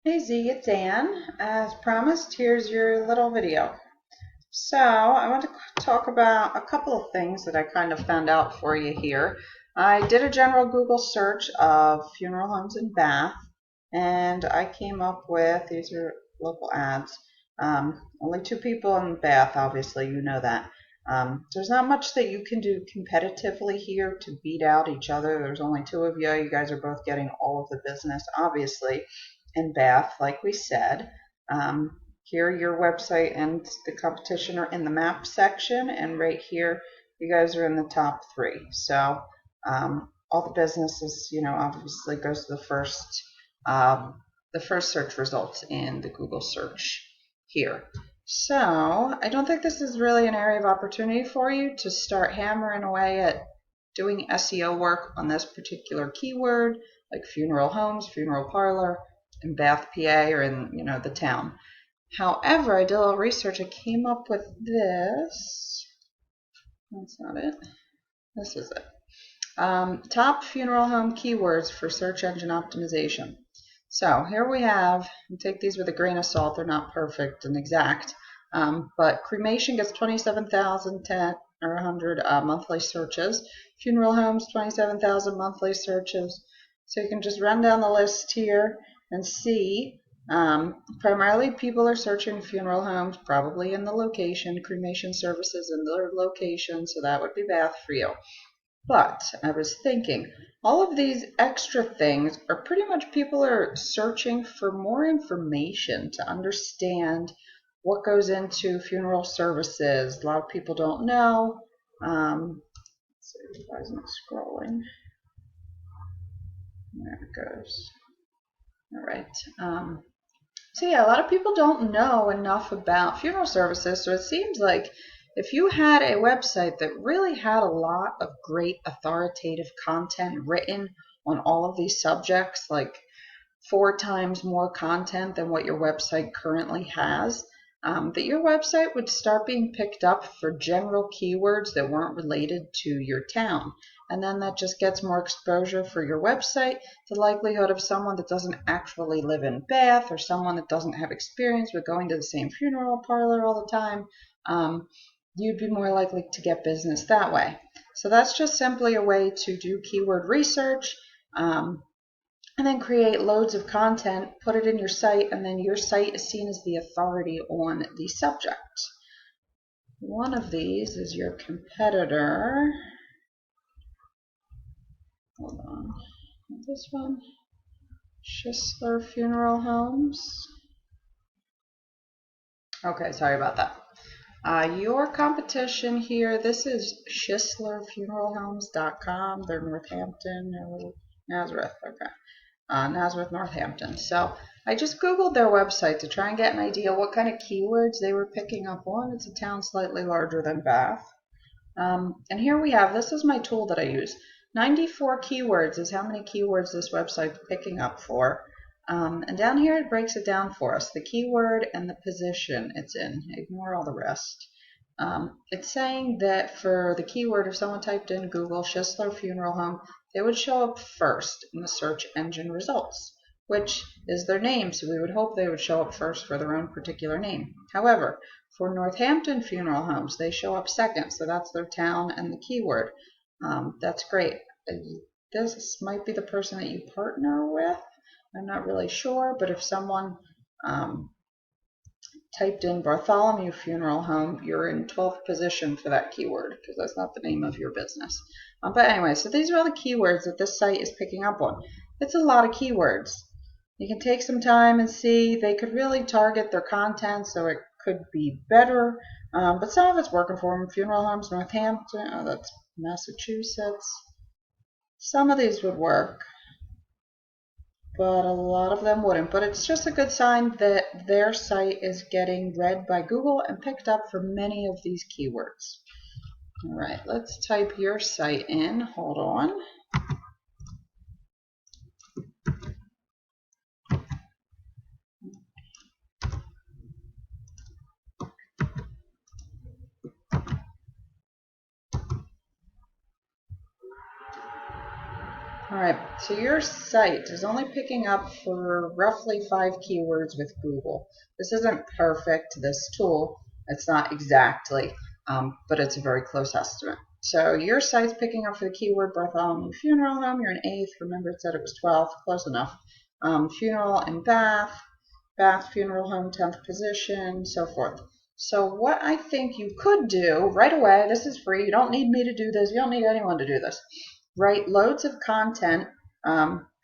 Hey Z, it's Ann. As promised, here's your little video. So I want to talk about a couple of things that I kind of found out for you here. I did a general Google search of funeral homes in Bath, and I came up with, these are local ads, only two people in Bath, obviously, you know that. There's not much that you can do competitively here to beat out each other. There's only two of you. You guys are both getting all of the business, obviously, in Bath, like we said. Here, your website and the competition are in the map section, and right here, you guys are in the top three. So all the businesses, obviously goes to the first search results in the Google search here. So I don't think this is really an area of opportunity for you to start hammering away at doing SEO work on this particular keyword, like funeral homes, funeral parlor, in Bath, PA, or in the town. However, I did a little research. I came up with this. That's not it. This is it. Top funeral home keywords for search engine optimization. So here we have, take these with a grain of salt, they're not perfect and exact, but cremation gets 27,000 or 100 monthly searches. Funeral homes, 27,000 monthly searches. So you can just run down the list here and see. Primarily people are searching funeral homes, probably in the location, cremation services in their location, so that would be Bath for you. But I was thinking, all of these extra things are pretty much people are searching for more information to understand what goes into funeral services. A lot of people don't know. Let's see, why isn't it scrolling? There it goes. All right. So yeah, a lot of people don't know enough about funeral services, so it seems like if you had a website that really had a lot of great authoritative content written on all of these subjects, like 4 times more content than what your website currently has, that your website would start being picked up for general keywords that weren't related to your town. And then that just gets more exposure for your website. The likelihood of someone that doesn't actually live in Bath or someone that doesn't have experience with going to the same funeral parlor all the time, you'd be more likely to get business that way. So that's just simply a way to do keyword research. And then create loads of content, put it in your site, and then your site is seen as the authority on the subject. One of these is your competitor. Hold on. This one. Schisler Funeral Homes. Okay, sorry about that. Your competition here, this is SchislerFuneralHomes.com. They're Northampton or Nazareth. Okay. Nazareth, Northampton. So I just Googled their website to try and get an idea what kind of keywords they were picking up on. It's a town slightly larger than Bath. And here we have, this is my tool that I use. 94 keywords is how many keywords this website's picking up for. And down here it breaks it down for us, the keyword and the position it's in. Ignore all the rest. It's saying that for the keyword, if someone typed in Google Schisler Funeral Home, they would show up first in the search engine results, which is their name, so we would hope they would show up first for their own particular name. However, for Northampton Funeral Homes, they show up second, so that's their town and the keyword. That's great. This might be the person that you partner with. I'm not really sure, but if someone typed in Bartholomew Funeral Home, you're in 12th position for that keyword because that's not the name of your business. But anyway, so these are all the keywords that this site is picking up on. It's a lot of keywords. You can take some time and see. They could really target their content so it could be better, but some of it's working for them. Funeral homes, Northampton, oh, that's Massachusetts. Some of these would work, but a lot of them wouldn't. But it's just a good sign that their site is getting read by Google and picked up for many of these keywords. All right, let's type your site in. Hold on. All right, so your site is only picking up for roughly 5 keywords with Google. This isn't perfect, this tool. It's not exactly, but it's a very close estimate. So your site's picking up for the keyword Bartholomew funeral home. You're an 8th. Remember it said it was 12th. Close enough. Funeral and bath funeral home, 10th position, so forth. So what I think you could do right away, this is free. You don't need me to do this. You don't need anyone to do this. Write loads of content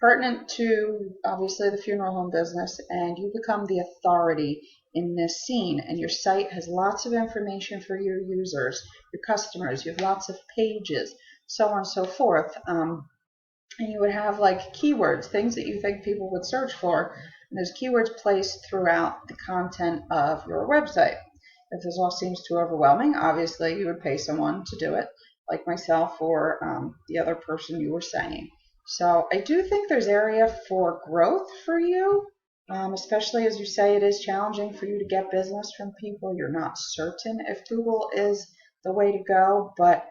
pertinent to obviously the funeral home business, and you become the authority in this scene. And your site has lots of information for your users, your customers. You have lots of pages, so on and so forth. And you would have like keywords, things that you think people would search for, and there's keywords placed throughout the content of your website. If this all seems too overwhelming, obviously you would pay someone to do it, like myself or the other person you were saying. So I do think there's area for growth for you, especially as you say it is challenging for you to get business from people. You're not certain if Google is the way to go, but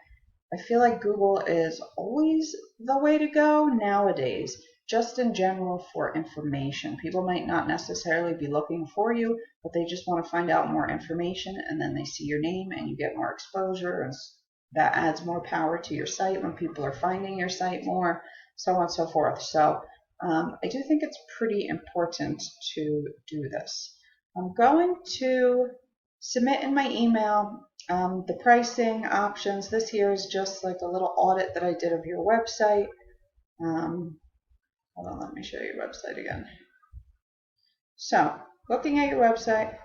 I feel like Google is always the way to go nowadays, just in general for information. People might not necessarily be looking for you, but they just want to find out more information, and then they see your name and you get more exposure, and that adds more power to your site when people are finding your site more, so on and so forth. So I do think it's pretty important to do this. I'm going to submit in my email the pricing options. This here is just like a little audit that I did of your website. Hold on, let me show you your website again. So, looking at your website,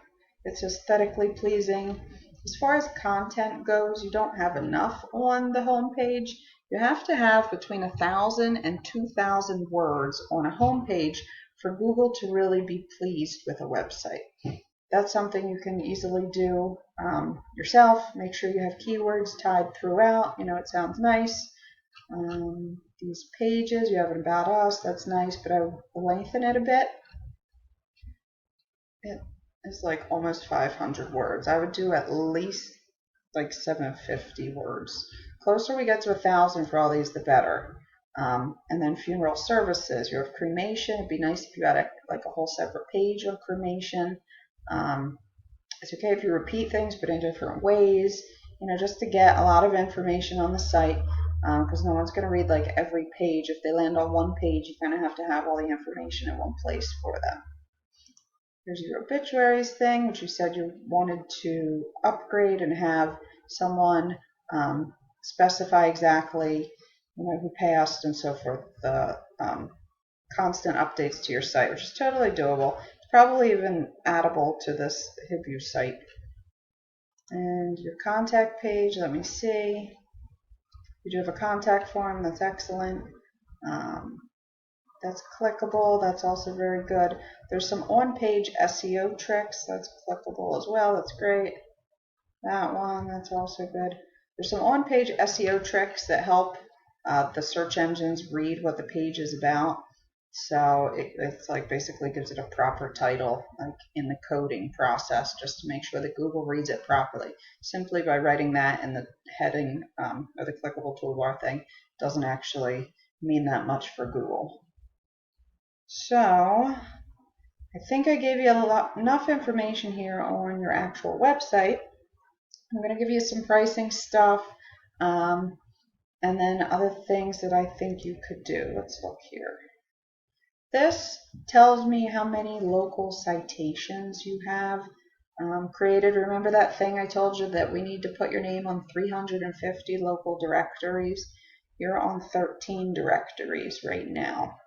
it's aesthetically pleasing. As far as content goes, you don't have enough on the home page. You have to have between 1,000 and 2,000 words on a home page for Google to really be pleased with a website. That's something you can easily do yourself. Make sure you have keywords tied throughout. You know, it sounds nice. These pages, you have an about us, that's nice, but I will lengthen it a bit. It is like almost 500 words. I would do at least like 750 words. Closer we get to 1,000 for all these, the better. And then funeral services. You have cremation. It'd be nice if you had like a whole separate page on cremation. It's okay if you repeat things, but in different ways, you know, just to get a lot of information on the site, because no one's going to read like every page. If they land on one page, you kind of have to have all the information in one place for them. Here's your obituaries thing, which you said you wanted to upgrade and have someone specify exactly, you know, who passed and so forth. The constant updates to your site, which is totally doable. Probably even addable to this Hibu site. And your contact page, let me see. You do have a contact form, that's excellent. That's clickable, that's also very good. There's some on-page SEO tricks, that's clickable as well, that's great. That one, that's also good. There's some on-page SEO tricks that help the search engines read what the page is about. So it's like basically gives it a proper title, like in the coding process, just to make sure that Google reads it properly. Simply by writing that in the heading or the clickable toolbar thing doesn't actually mean that much for Google. So I think I gave you enough information here on your actual website. I'm going to give you some pricing stuff and then other things that I think you could do. Let's look here. This tells me how many local citations you have created. Remember that thing I told you that we need to put your name on 350 local directories? You're on 13 directories right now.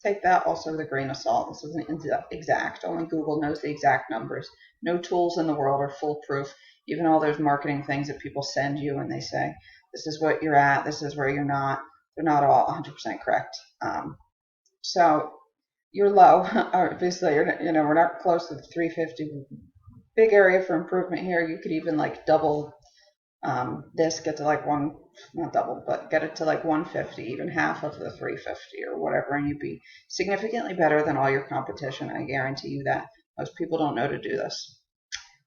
Take that also with a grain of salt. This isn't exact. Only Google knows the exact numbers. No tools in the world are foolproof. Even all those marketing things that people send you and they say, this is what you're at, this is where you're not. They're not all 100% correct. So you're low. Obviously, we're not close to the 350. Big area for improvement here. You could even like double this, get to like not double, but get it to like 150, even half of the 350 or whatever, and you'd be significantly better than all your competition. I guarantee you that. Most people don't know to do this.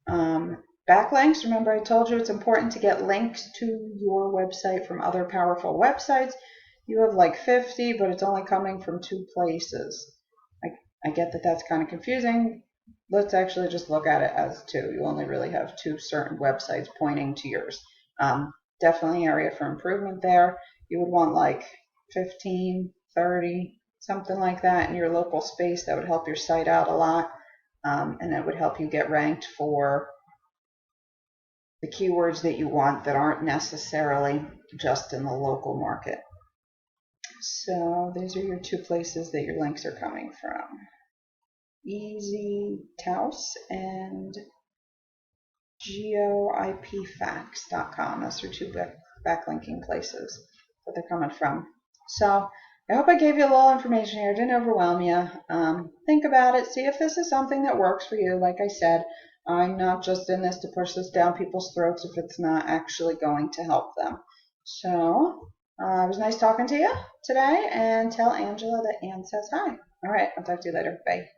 Backlinks. Remember, I told you it's important to get links to your website from other powerful websites. you have like 50, but it's only coming from 2 places. I get that that's kind of confusing. Let's actually just look at it as 2. You only really have 2 certain websites pointing to yours. Definitely area for improvement there. You would want like 15, 30, something like that in your local space. That would help your site out a lot, and that would help you get ranked for the keywords that you want that aren't necessarily just in the local market. So these are your 2 places that your links are coming from. EasyTouse and geoipfax.com. Those are 2 backlinking places that they're coming from. So I hope I gave you a little information here. Didn't overwhelm you. Think about it. See if this is something that works for you. Like I said, I'm not just in this to push this down people's throats if it's not actually going to help them. So it was nice talking to you today, and tell Angela that Ann says hi. All right, I'll talk to you later. Bye.